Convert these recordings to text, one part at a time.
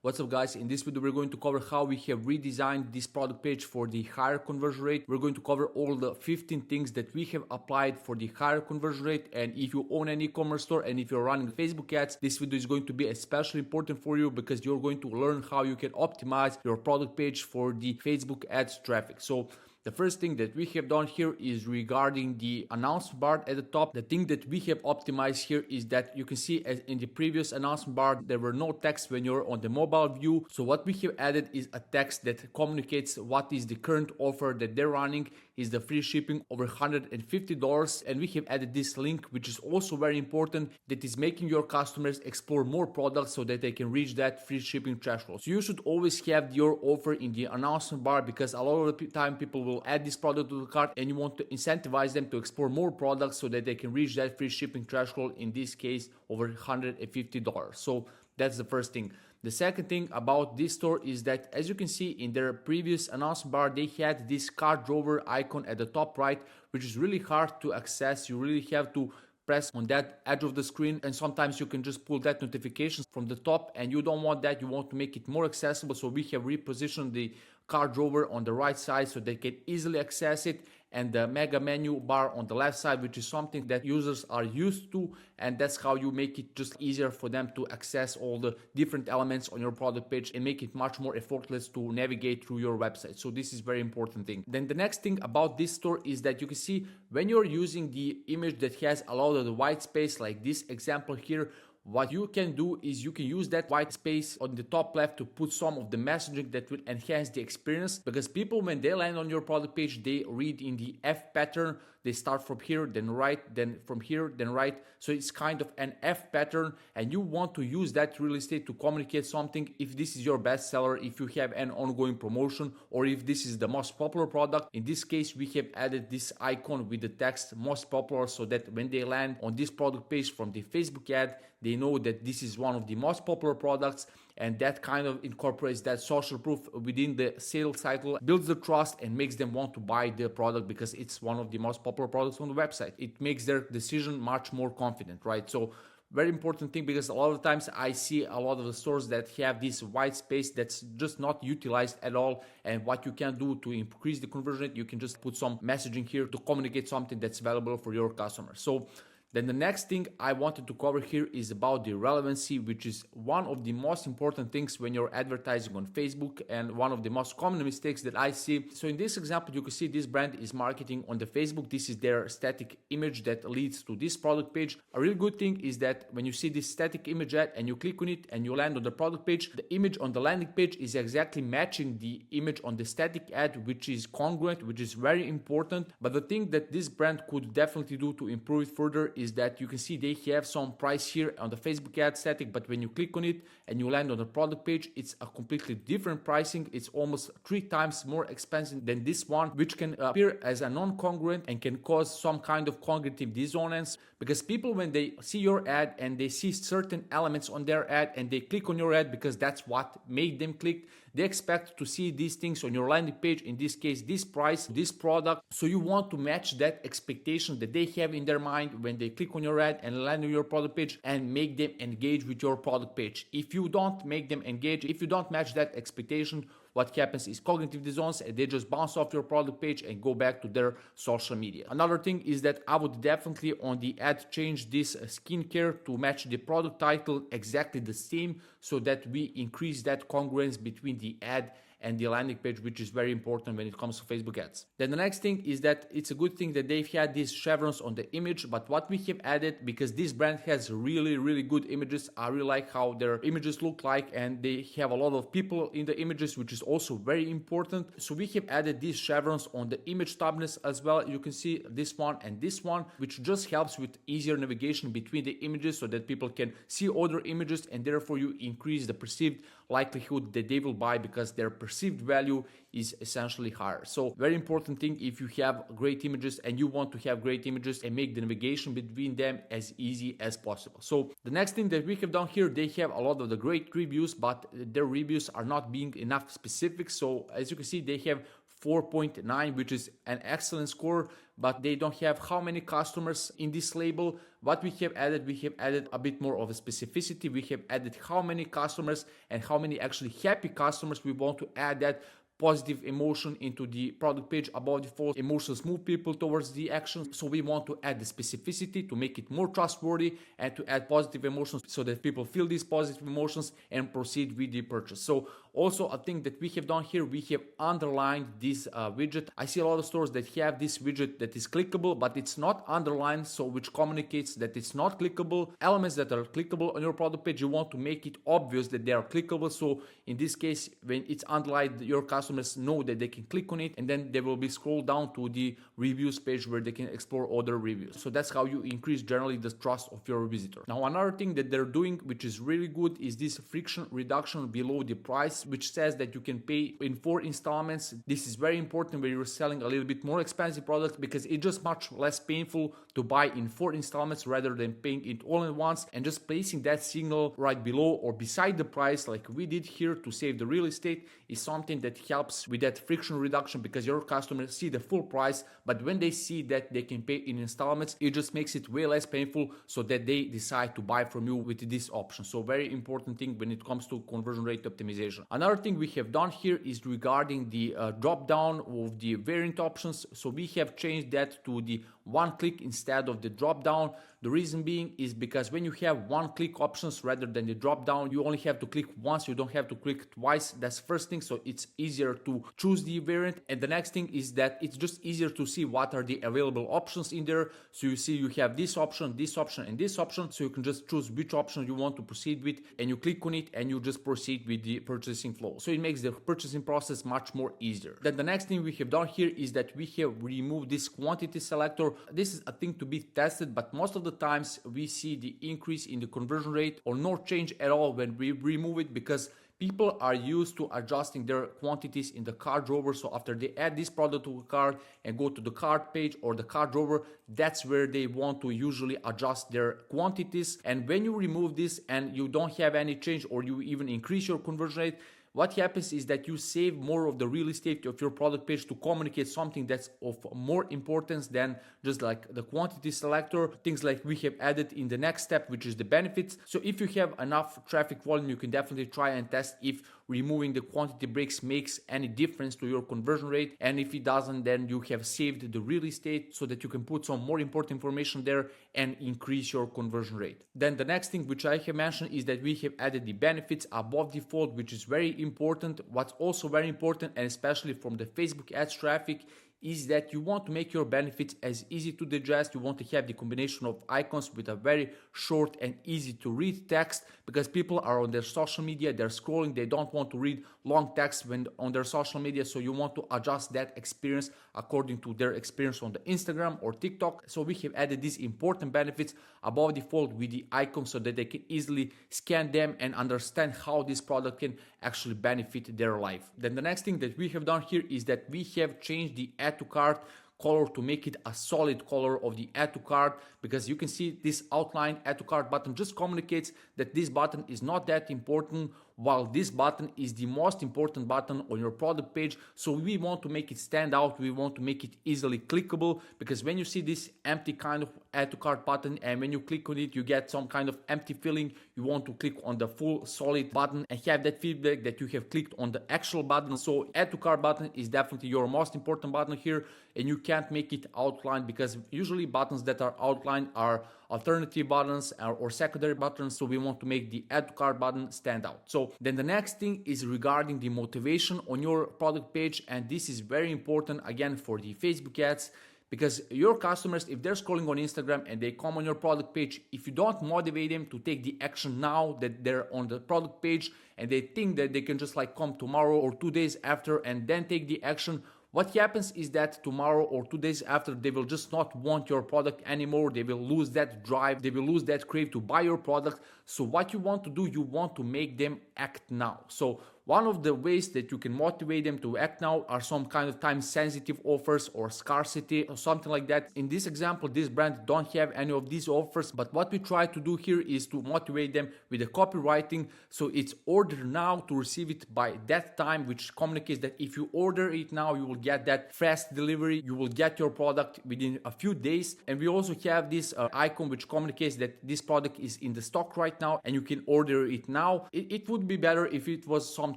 What's up guys, in this video we're going to cover how we have redesigned this product page for the higher conversion rate. We're going to cover all the 15 things that we have applied for the higher conversion rate, and if you own an e-commerce store and if you're running Facebook ads, this video is going to be especially important for you because you're going to learn how you can optimize your product page for the Facebook ads traffic. So the first thing that we have done here is regarding the announcement bar at the top. The thing that we have optimized here is that you can see as in the previous announcement bar, there were no text when you're on the mobile view. So what we have added is a text that communicates what is the current offer that they're running, is the free shipping over $150. And we have added this link, which is also very important, that is making your customers explore more products so that they can reach that free shipping threshold. So you should always have your offer in the announcement bar because a lot of the time people will add this product to the cart and you want to incentivize them to explore more products so that they can reach that free shipping threshold, in this case over $150. So that's the first thing. The second thing about this store is that, as you can see in their previous announcement bar, they had this cart drawer icon at the top right, which is really hard to access. You really have to press on that edge of the screen, and sometimes you can just pull that notification from the top, and you don't want that. You want to make it more accessible, so we have repositioned the cart drawer on the right side so they can easily access it, and the mega menu bar on the left side, which is something that users are used to, and that's how you make it just easier for them to access all the different elements on your product page and make it much more effortless to navigate through your website. So this is very important thing. Then the next thing about this store is that you can see when you're using the image that has a lot of the white space, like this example here, what you can do is you can use that white space on the top left to put some of the messaging that will enhance the experience, because people, when they land on your product page, they read in the F pattern. They start from here, then right, then from here, then right. So it's kind of an F pattern, and you want to use that real estate to communicate something. If this is your best seller, if you have an ongoing promotion, or if this is the most popular product. In this case, we have added this icon with the text most popular, so that when they land on this product page from the Facebook ad, they know that this is one of the most popular products, and that kind of incorporates that social proof within the sales cycle, builds the trust and makes them want to buy the product because it's one of the most popular products on the website. It makes their decision much more confident, right? So very important thing, because a lot of times I see a lot of the stores that have this white space that's just not utilized at all. And what you can do to increase the conversion rate, you can just put some messaging here to communicate something that's valuable for your customers. So then the next thing I wanted to cover here is about the relevancy, which is one of the most important things when you're advertising on Facebook, and one of the most common mistakes that I see. So in this example, you can see this brand is marketing on the Facebook. This is their static image that leads to this product page. A really good thing is that when you see this static image ad and you click on it and you land on the product page, the image on the landing page is exactly matching the image on the static ad, which is congruent, which is very important. But the thing that this brand could definitely do to improve it further is that you can see they have some price here on the Facebook ad static, but when you click on it and you land on the product page, it's a completely different pricing. It's almost 3 times more expensive than this one, which can appear as a non-congruent and can cause some kind of cognitive dissonance, because people, when they see your ad and they see certain elements on their ad and they click on your ad because that's what made them click, they expect to see these things on your landing page, in this case this price, this product. So you want to match that expectation that they have in their mind when they click on your ad and land on your product page, and make them engage with your product page. If you don't make them engage, if you don't match that expectation, what happens is cognitive dissonance, and they just bounce off your product page and go back to their social media. Another thing is that I would definitely on the ad change this skincare to match the product title exactly the same, so that we increase that congruence between the ad and the landing page, which is very important when it comes to Facebook ads. Then the next thing is that it's a good thing that they've had these chevrons on the image, but what we have added, because this brand has really good images, I really like how their images look like, and they have a lot of people in the images, which is also very important. So we have added these chevrons on the image tabness as well. You can see this one and this one, which just helps with easier navigation between the images so that people can see other images, and therefore you increase the perceived likelihood that they will buy because their perceived value is essentially higher. So very important thing, if you have great images and you want to have great images and make the navigation between them as easy as possible. So the next thing that we have done here, they have a lot of the great reviews, but their reviews are not being enough specific. So as you can see, they have 4.9, which is an excellent score, but they don't have how many customers in this label. What we have added a bit more of a specificity. We have added how many customers and how many actually happy customers. We want to add that positive emotion into the product page. Above default, emotions move people towards the action. So we want to add the specificity to make it more trustworthy and to add positive emotions so that people feel these positive emotions and proceed with the purchase. So also a thing that we have done here, we have underlined this widget. I see a lot of stores that have this widget that is clickable, but it's not underlined, so which communicates that it's not clickable. Elements that are clickable on your product page, you want to make it obvious that they are clickable. So in this case, when it's underlined, your customers know that they can click on it, and then they will be scrolled down to the reviews page where they can explore other reviews. So that's how you increase generally the trust of your visitor. Now, another thing that they're doing, which is really good, is this friction reduction below the price, which says that you can pay in 4 installments. This is very important when you're selling a little bit more expensive products, because it's just much less painful to buy in 4 installments rather than paying it all at once. And just placing that signal right below or beside the price like we did here to save the real estate is something that helps with that friction reduction, because your customers see the full price, but when they see that they can pay in installments, it just makes it way less painful, so that they decide to buy from you with this option. So very important thing when it comes to conversion rate optimization. Another thing we have done here is regarding the drop down of the variant options. So we have changed that to the one click instead of the drop down. The reason being is because when you have one click options rather than the drop down, you only have to click once, you don't have to click twice. That's first thing, so it's easier to choose the variant. And the next thing is that it's just easier to see what are the available options in there. So you see you have this option, and this option, so you can just choose which option you want to proceed with, and you click on it and you just proceed with the purchasing flow. So it makes the purchasing process much more easier. Then the next thing we have done here is that we have removed this quantity selector. This is a thing to be tested, but most of the times we see the increase in the conversion rate or no change at all when we remove it, because people are used to adjusting their quantities in the cart drawer. So after they add this product to a cart and go to the cart page or the cart drawer, that's where they want to usually adjust their quantities. And when you remove this and you don't have any change, or you even increase your conversion rate, what happens is that you save more of the real estate of your product page to communicate something that's of more importance than just like the quantity selector. Things like we have added in the next step, which is the benefits. So if you have enough traffic volume, you can definitely try and test if removing the quantity breaks makes any difference to your conversion rate. And if it doesn't, then you have saved the real estate so that you can put some more important information there and increase your conversion rate. Then the next thing which I have mentioned is that we have added the benefits above default, which is very important. What's also very important, and especially from the Facebook ads traffic, is that you want to make your benefits as easy to digest. You want to have the combination of icons with a very short and easy to read text, because people are on their social media, they're scrolling, they don't want to read long text when on their social media. So you want to adjust that experience according to their experience on the Instagram or TikTok. So we have added these important benefits above default with the icons so that they can easily scan them and understand how this product can actually benefit their life. Then the next thing that we have done here is that we have changed the add to cart color to make it a solid color of the add to cart, because you can see this outline add to cart button just communicates that this button is not that important, while this button is the most important button on your product page. So we want to make it stand out, we want to make it easily clickable, because when you see this empty kind of add to cart button and when you click on it you get some kind of empty feeling, you want to click on the full solid button and have that feedback that you have clicked on the actual button. So add to cart button is definitely your most important button here, and you can't make it outlined, because usually buttons that are outlined are alternative buttons or secondary buttons. So we want to make the add to cart button stand out. So then the next thing is regarding the motivation on your product page, and this is very important again for the Facebook ads, because your customers, if they're scrolling on Instagram and they come on your product page, if you don't motivate them to take the action now that they're on the product page and they think that they can just like come tomorrow or 2 days after and then take the action, what happens is that tomorrow or 2 days after, they will just not want your product anymore. They will lose that drive. They will lose that crave to buy your product. So what you want to do, you want to make them act now. So one of the ways that you can motivate them to act now are some kind of time sensitive offers or scarcity or something like that. In this example, this brand don't have any of these offers, but what we try to do here is to motivate them with the copywriting. So it's order now to receive it by that time, which communicates that if you order it now, you will get that fast delivery. You will get your product within a few days. And we also have this icon which communicates that this product is in the stock right now and you can order it now. It would be better if it was some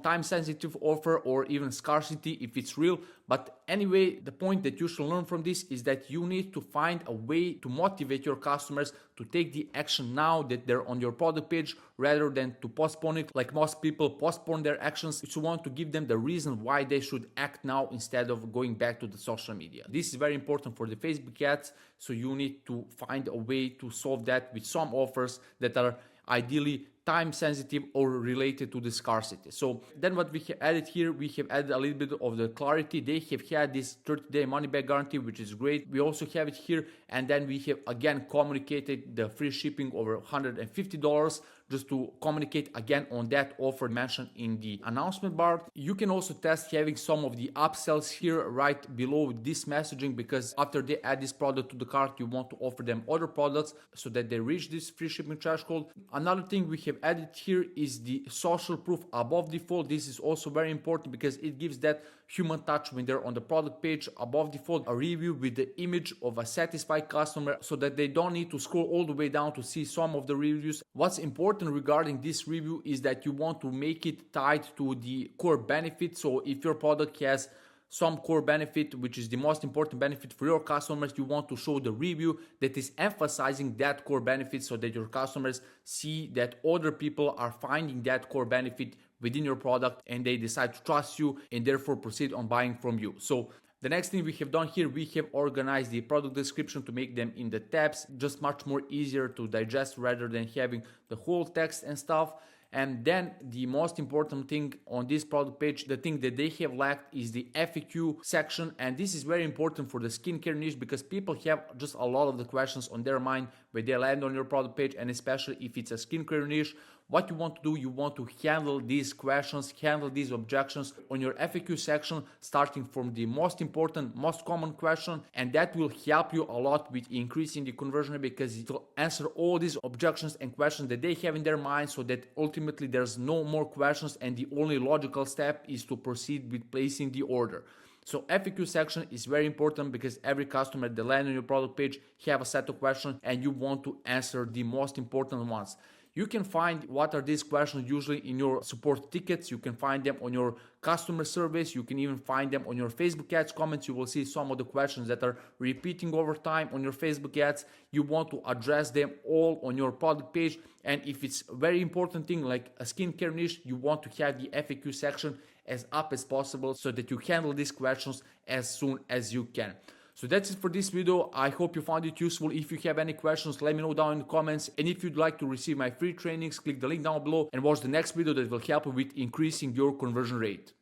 time sensitive offer or even scarcity if it's real. But anyway, the point that you should learn from this is that you need to find a way to motivate your customers to take the action now that they're on your product page rather than to postpone it. Like most people postpone their actions. You want to give them the reason why they should act now instead of going back to the social media. This is very important for the Facebook ads. So you need to find a way to solve that with some offers that are ideally time sensitive or related to the scarcity. So then what we have added here, we have added a little bit of the clarity. They have had this 30-day money back guarantee, which is great. We also have it here. And then we have again communicated the free shipping over $150 just to communicate again on that offer mentioned in the announcement bar. You can also test having some of the upsells here right below this messaging, because after they add this product to the cart, you want to offer them other products so that they reach this free shipping threshold. Another thing we have added here is the social proof above default. This is also very important because it gives that human touch when they're on the product page. Above default, a review with the image of a satisfied customer so that they don't need to scroll all the way down to see some of the reviews. What's important regarding this review is that you want to make it tied to the core benefit. So if your product has some core benefit, which is the most important benefit for your customers, you want to show the review that is emphasizing that core benefit so that your customers see that other people are finding that core benefit within your product and they decide to trust you and therefore proceed on buying from you. So the next thing we have done here, we have organized the product description to make them in the tabs, just much more easier to digest rather than having the whole text and stuff. And then the most important thing on this product page, the thing that they have lacked is the FAQ section. And this is very important for the skincare niche because people have just a lot of the questions on their mind when they land on your product page, and especially if it's a skincare niche. What you want to do, you want to handle these questions, handle these objections on your FAQ section, starting from the most important, most common question, and that will help you a lot with increasing the conversion rate because it will answer all these objections and questions that they have in their mind so that ultimately there's no more questions and the only logical step is to proceed with placing the order. So FAQ section is very important because every customer that lands on your product page have a set of questions and you want to answer the most important ones. You can find what are these questions usually in your support tickets. You can find them on your customer service. You can even find them on your Facebook ads comments. You will see some of the questions that are repeating over time on your Facebook ads. You want to address them all on your product page. And if it's a very important thing like a skincare niche, you want to have the FAQ section as up as possible so that you handle these questions as soon as you can. So that's it for this video. I hope you found it useful. If you have any questions, let me know down in the comments. And if you'd like to receive my free trainings, click the link down below and watch the next video that will help you with increasing your conversion rate.